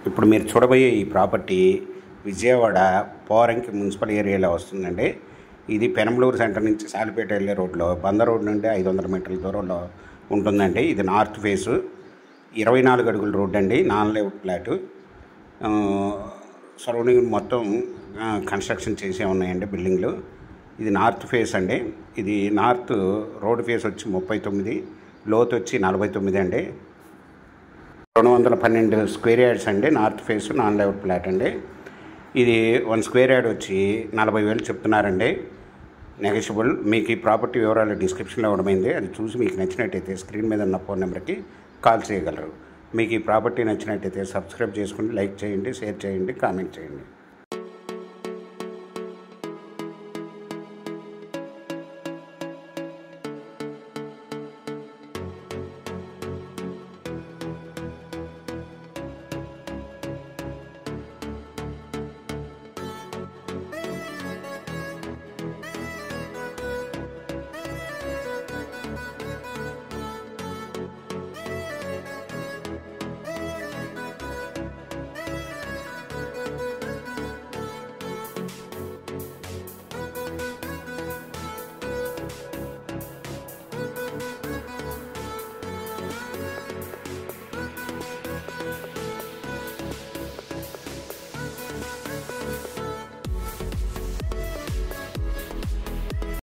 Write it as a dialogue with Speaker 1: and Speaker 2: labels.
Speaker 1: ఇప్పుడు మీరు చూడబోయే ఈ ప్రాపర్టీ విజయవాడ పోరంకి మున్సిపల్ ఏరియాలో వస్తుందండి. ఇది పెనంలూరు సెంటర్ నుంచి సాలిపేట వెళ్ళే రోడ్లో బంద రోడ్ నుండి 500 మీటర్ల దూరంలో ఉంటుందండి. ఇది నార్త్ ఫేసు 24 అడుగుల రోడ్ అండి. Non layout plot. సరౌండింగ్ మొత్తం కన్స్ట్రక్షన్ చేసే ఉన్నాయండి బిల్డింగ్లు. ఇది నార్త్ ఫేస్ అండి. ఇది నార్త్ రోడ్ ఫేస్ వచ్చి 39, లోతు వచ్చి 49 అండి. 212 స్క్వేర్ యార్డ్స్ అండి. North face non layout plot అండి. ఇది 1 స్క్వేర్ యార్డ్ వచ్చి 40,000 చెప్తున్నారండి. నెగోషియబుల్. మీకు ఈ ప్రాపర్టీ వివరాలు డిస్క్రిప్షన్లో ఇవ్వడమైంది. అది చూసి మీకు నచ్చినట్టయితే స్క్రీన్ మీద ఉన్న ఫోన్ నెంబర్కి కాల్ చేయగలరు. మీకు ఈ ప్రాపర్టీ నచ్చినట్టయితే సబ్స్క్రైబ్ చేసుకోండి, లైక్ చేయండి, షేర్ చేయండి, కామెంట్ చేయండి.